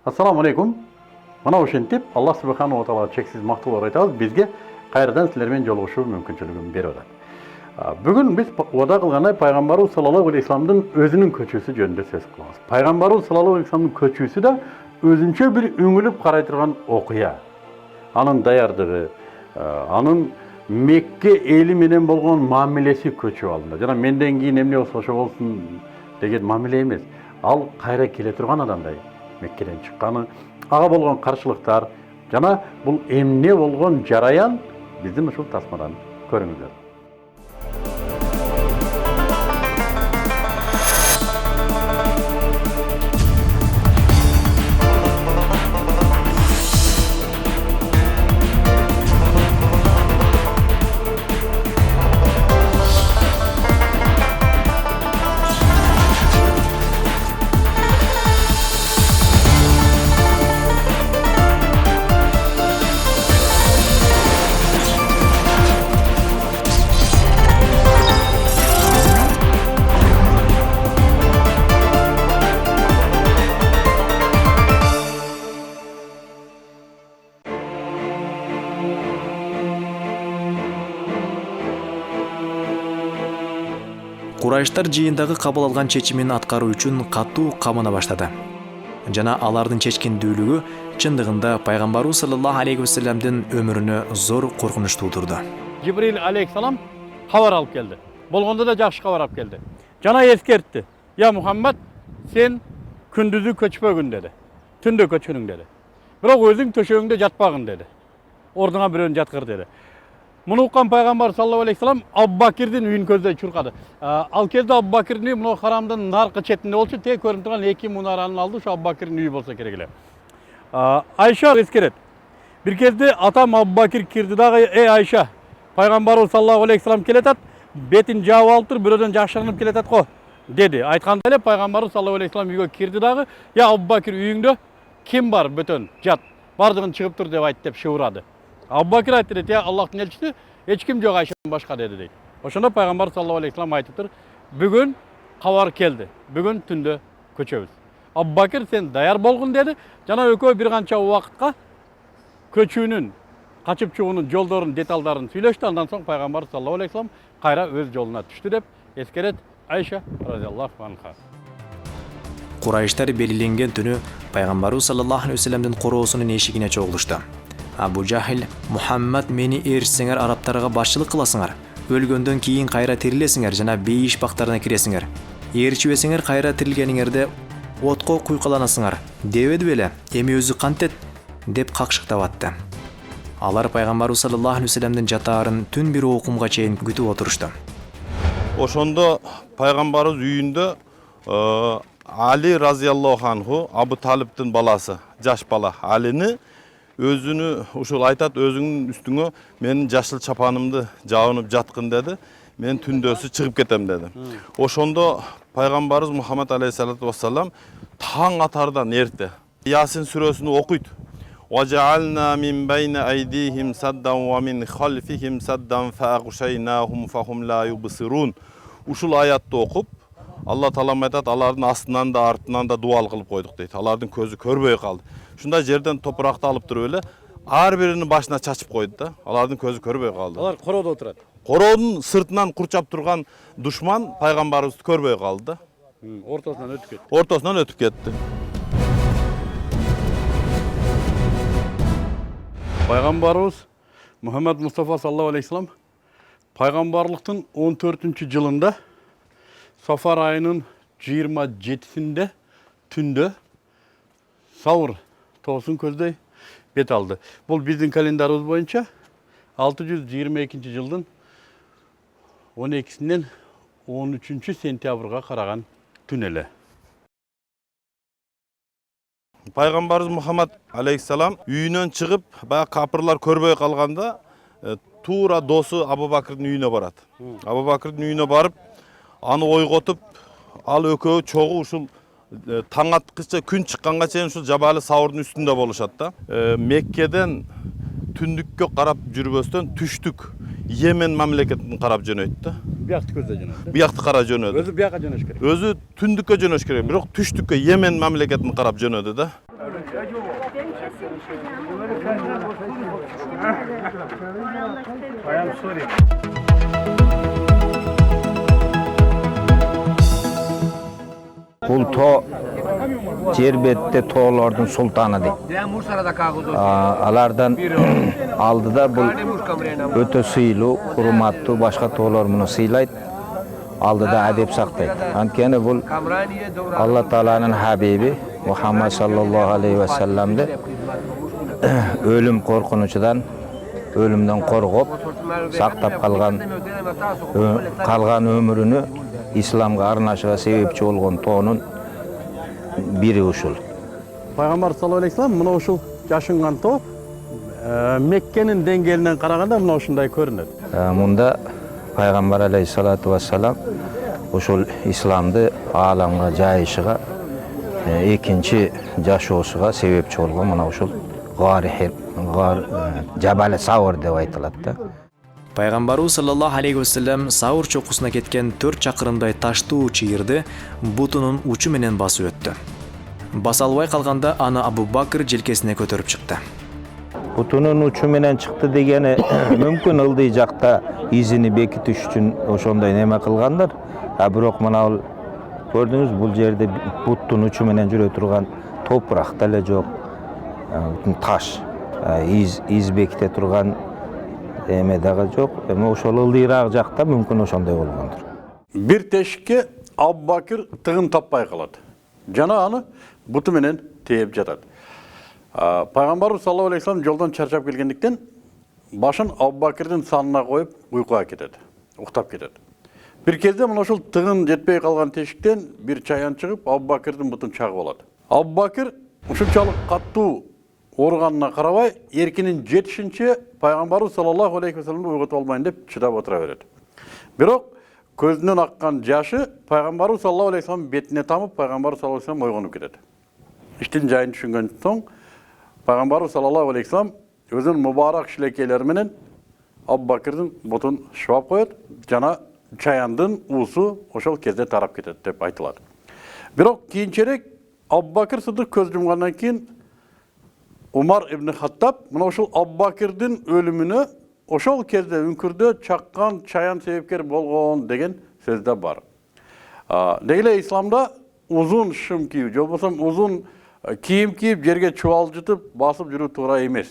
Assalamu alaikum. Mana ошентип Аллах Субхану ва Таала чексиз мактоолор айтабыз, бизге кайрадан силер менен жолугушуу мүмкүнчүлүгүн берип атат. Бүгүн биз убада кылгандай пайгамбарыбыз саллаллаху алейхи вассаламдын өзүнүн көчүүсү жөнүндө сөз кылабыз. Пайгамбарыбыз саллаллаху алейхи вассаламдын көчүүсү да өзүнчө бир үңүлүп карай турган окуя. Анын даярдыгы, анын Мекке эли менен болгон мамилеси көчүү алдында. Жана менден кийин эмне болсо ошо болсун деген мамиле эмес. Ал кайра келе турган адамдай. Меккеден чыкканы, ага болгон каршылыктар жана бул эмне болгон жараян биздин ушул тасмадан көрүңүздөр. Курайштар жыйындагы кабыл алган чечимин аткаруу үчүн катуу камына баштады. Жана алардын чечкиндүүлүгү чындыгында пайгамбарыбыз саллаллаху алейхи вассаламдын өмүрүнө зор коркунуч туудурду. Жибрил алейхиссалам кабар алып келди. Болгондо да жакшы кабар алып келди. Жана эскертти. Я Мухаммад, сен күндүзү көчпөгүн деди. Түндө көчкүнүң деди. Бирок өзүң төшөгүңдө жатпагын деди. Ордуңа бирөөнү жаткыр деди. Муну уккан пайгамбар саллаллаху алейхи вассалам Абу Бакирдин үйүн көздөй чуркады. Ал кезде Абу Бакирдин үйү мына харамдын наркы четинде болчу, тээ көрүнүп турган эки мунаранын алды ушу Абу Бакирдин үйү болсо керек эле. Айша эскерет. Бир кезде атам Абу Бакир кирди дагы, Айша, пайгамбарыбыз саллаллаху алейхи вассалам келатат, бетин жаап алып тур, бирөөдөн жакшырынып келатат го, деди. Айтканда эле пайгамбарыбыз саллаллаху алейхи вассалам үйгө кирди дагы, я Абу Бакир үйүңдө ким бар бөтөн? Жат. Бардыгын чыгып тур деп айт деп шыбырады. Абу Бакир айтты дейт, Аллахтын элчиси, эч ким жок Айшадан башка деди дейт. Ошондо пайгамбар саллаллаху алейхи вассалам айтыптыр, бүгүн кабар келди. Бүгүн түндө көчөбүз. Абу Бакир сен даяр болгун деди. Жана экөө бир канча убакытка көчүүнүн, качып чыгуунун жолдорун, деталдарын сүйлөштү. Андан соң пайгамбар саллаллаху алейхи вассалам кайра өз жолуна түштү деп эскерет Айша разияллаху анха. Курайштар белгиленген түнү пайгамбарыбыз саллаллаху алейхи вассаламдын короосунун эшигине чогулушту. Абу Жахил, Мухаммад мени ээрчсеңер арабтарга башчылык кыласыңар. Өлгөндөн кийин кайра тирилесиңер жана бейиш бактарына киресиңер. Ээрчибесиңер кайра тирилгениңерде отко куйкаланасыңар. Дебеди беле? Эми өзү кантет деп какшыктап атты. Алар пайгамбарыбыз саллаллаху алейхи вассаламдын жатаарын түн бир окумга чейин күтүп отурушту. Ошондо пайгамбарыбыз үйүндө Али разияллаху анху, Абу Талиптин баласы, жаш бала Алини өзүнү ушул айтат, өзүңүн үстүңө менин жашыл чапанымды жабынып жаткын деди. Мен түндөсү чыгып кетем деди. Ошондо пайгамбарыбыз Мухаммад алейхиссалату вассалам таң атардан эрте Ясин сүрөсүн окуйт. وَجَعَلْنَا مِنْ بَيْنَ أَيْدِيهِمْ سَدًّا وَمِنْ خَلْفِهِمْ سَدًّا فَأَغْشَيْنَاهُمْ فَهُمْ لَا يُبْصِرُونَ. Ушул аятты окуп, Алла Таалам айтат, алардын астынан да артынан да дуал кылып койдук дейт. Алардын көзү көрбөй калды. Ушундай жерден топуракты алып туруп эле ар биринин башына чачып койду да. Алардын көзү көрбөй калды. Алар короодо отурат. Короодун сыртынан курчап турган душман пайгамбарыбызды көрбөй калды да. Ортосунан өтүп кетти. Ортосунан өтүп кетти. Пайгамбарыбыз Мухаммад Мустафа саллаллаху алейхи вассалам пайгамбарлыктын 14-жылында Сафар айынын 27-синде түндө Саур тоосун көздөй бет алды. Бул биздин календарыбыз боюнча 622-жылдын 12-синен 13-сентябрга караган түн эле. Пайгамбарыбыз Мухаммад алейхиссалам үйүнөн чыгып, баягы капырлар көрбөй калганда, туура досу Абу Бакирдин үйүнө барат. Абу Бакирдин үйүнө барып, аны ойготуп, ал экөө чогуу ушул таң аткыча күн чыкканга чейин ушул Жабалы Саурдун үстүндө болушат да. Меккеден түндүккө карап жүрбөстөн түштүк Йемен мамлекетин карап жөнөйт да. Биякты көздөй жөнөдү. Биякты кара жөнөдү. Өзү бияка жөнөш керек. Өзү түндүккө жөнөш керек, бирок түштүккө Йемен мамлекетин карап жөнөдү да. Бұл то жербетте тоолордун султаны дейт. Алардан алдыда бұл өтө сыйлуу, урматтуу башка тоолор муну сыйлайт. Алдыда адеп сактайт. Анткени бұл Алла Тааланын хабиби Мухаммад саллаллаху алейхи ва салламды өлүм коркунучудан, өлүмдөн коргоп, сактап калган өмүрүнү исламга арнашыга себепчи болгон тоонун бири ушул. Пайгамбар саллаллаху алейхи ва саллям мына ушул жашынган тоо Меккенин деңгээлинен караганда мына ушундай көрүнөт. Мында Пайгамбар алейхиссалату вассалам ушул исламды ааламга жайышыга экинчи жашоосуга себепчи болгон мына ушул Жабал Саур деп айтылат да. Пайгамбарыбыз саллаллаху алейхи ва саллям Саур чокусуна кеткен 4 чакырымдай таштуу чыйырды бутунун учу менен басып өттү. Баса албай калганда аны Абу Бакр желкесине көтөрүп чыкты. Бутунун учу менен чыкты дегени мүмкүн ылдый жакта изини бекитиш үчүн ошондой неме кылгандар. Бирок мына көрдүңүз бул жерде буттун учу менен жүрө турган топурак деле жок. Таш, из беките турган эме дагы жок. Эми ошол ылдыйраак жакта мүмкүн ошондой болгондур. Бир тешикке Абу Бакр тыгын таппай калат. Жана аны буту менен тээп жатат. Пайгамбарыбыз саллаллаху алейхи ва саллям жолдон чарчап келгендиктен башын Абу Бакрдын санына коюп уйкуга кетет, уктап кетет. Бир кезде мына ошол тыгын жетпей калган тешиктен бир чаян чыгып Абу Бакрдын бутун чагып алат. Абу Бакр ушунчалык каттуу ооруганына карабай, эркинин жетишинче Пайгамбарыбыз саллаллаху алейхи ва салламды уйгутуп албайын деп чыдап отура берет. Бирок көзүнөн аккан жашы Пайгамбарыбыз саллаллаху алейхи ва саллам бетине тамып, Пайгамбарыбыз саллаллаху алейхи ва саллам ойгонуп кетет. Иштин жайын түшүнгөн соң Пайгамбарыбыз саллаллаху алейхи ва саллам өзүнүн мубарак шилекейлери менен Абу Бакрдын бутун шыбап коет, жана чаяндын уусу ошол кезде тарап кетет деп айтылат. Бирок кийинчерээк Абу Бакр Сыдык көз жумгандан кийин Умар ибн Хаттаб мына ошол Абу Бакрдын өлүмүнө ошол кезде үңкүрдө чаккан чаян себепкер болгон деген сөз да бар. Деги эле исламда узун шым кийип, же болбосо узун кийим кийип жерге чубалжытып басып жүрүү туура эмес.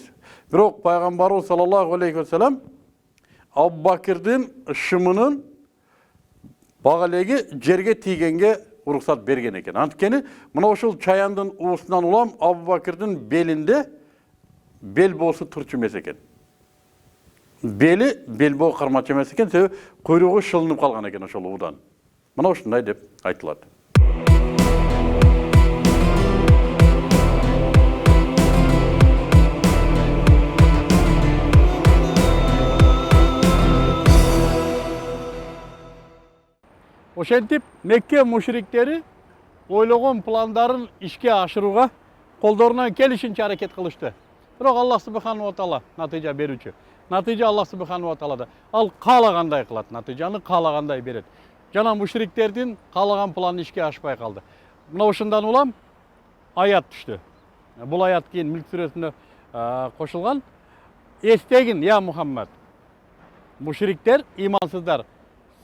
Бирок Пайгамбарыбыз саллаллаху алейхи ва саллям Абу Бакрдын шымынын багалеги жерге тийгенге уруксат берген экен. Анткени мына ошол чаяндын уусунан улам Абу Бакрдын белинде бел боосу турчу эмес экен. Бели бел боо кармачы эмес экен, себеби куйругу шылынып калган экен ошол уудан. Мына ушундай деп айтылат. Ошентип Мекке мушриктери ойлогон пландарын ишке ашырууга колдорунан келишинче аракет кылышты. Бирок Аллах субхану ва таала натыйжа берүүчү. Натыйжа Аллах субхану ва таалада. Ал каалагандай кылат, натыйжаны каалагандай берет. Жана мушриктердин каалаган планы ишке ашпай калды. Мына ушундан улам аят түштү. Бул аят кийин Мүлк сүрөсүнө кошулган. Эстегин, я Мухаммад. Мушриктер, имансыздар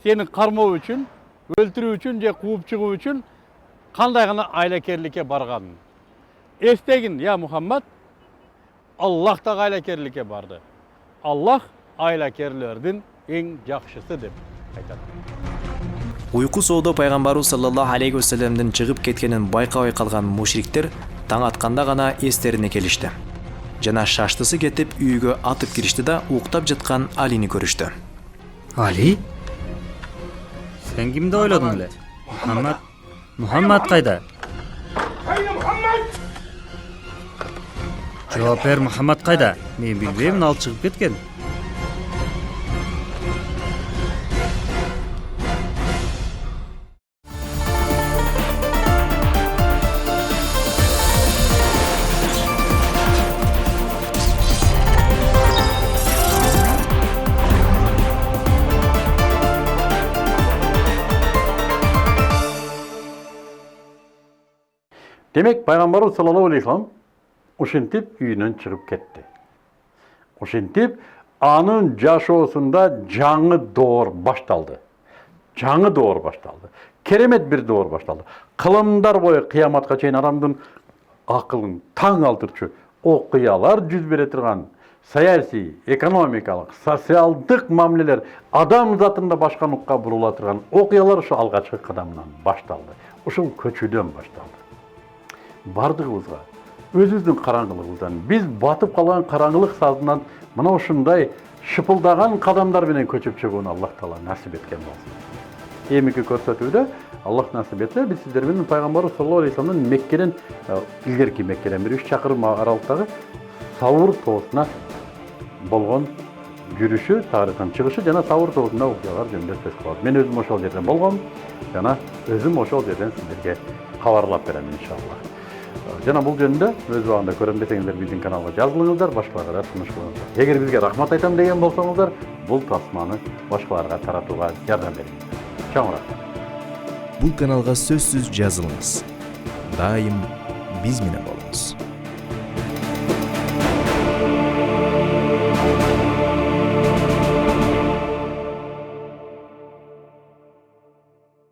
сени кармоо үчүн, өлтүрүү үчүн же кууп чыгуу үчүн кандай гана айлакерликке барганын. Эстегин, я Мухаммад, Аллах да айлакерликке барды. Аллах айлакерлердин эң жакшысы деп айтат. Уйку соодо Пайгамбарыбыз саллаллаху алейхи ва саллямдын чыгып кеткенин байкабай калган мушриктер таң атканда гана эстерине келишти. Жана шаштысы кетип үйгө атып киришти да уктап жаткан Алини көрүштү. Али? Sen kimdi oyladın öyle? Muhammed kayda? Haydi Muhammed! Cevap ver, Muhammed kayda? Men bilbeyim, al çıkıp ketken. Demek Peygamberimiz sallallahu aleyhi ve sellem Ошентип үйүнөн чыгып кетти. Ошентип анын жашоосунда жаңы доор башталды. Жаңы доор башталды. Керемет бир доор башталды. Кылымдар бою кыяматка чейин адамдын акылын таң алдырчу окуялар жүз бере турган саясий, экономикалык, социалдык мамилелер адам затында башка нукка бурула турган окуялар ушу алгачкы кадамынан башталды. Ушул көчүүдөн башталды. Бардыгыбызга өзүбүздүн караңгылыгыбыздан, биз батып калган караңгылык сазынан мына ушундай шыпылдаган кадамдар менен көчүп чыгууну Аллах Таала насип эткен болсун. Эмики көрсөтүүдө Аллах насип этсе, биз сиздер менен пайгамбарыбыз саллаллаху алейхи вассаламдын Меккеден, илгерки Меккеден бир 3 чакырым аралыктагы Саур тоосуна болгон жүрүшү, тарыхын чыгышы жана Саур тоосунда окуялар жөнүндө сөз кылабыз. Мен өзүм ошол жерден болгом жана өзүм ошол жерден сиздерге кабарлап берем иншаллах. Жана бул жөнүндө өз убагында көрөм десеңиздер биздин каналга жазылыңыздар, башкаларга да сунуш кылыңыздар. Эгер бизге рахмат айтам деген болсоңуздар, бул тасманы башкаларга таратууга жардам бериңиздер. Чоң рахмат. Бул каналга сөзсүз жазылыңыз. Дайым биз менен болуңуз.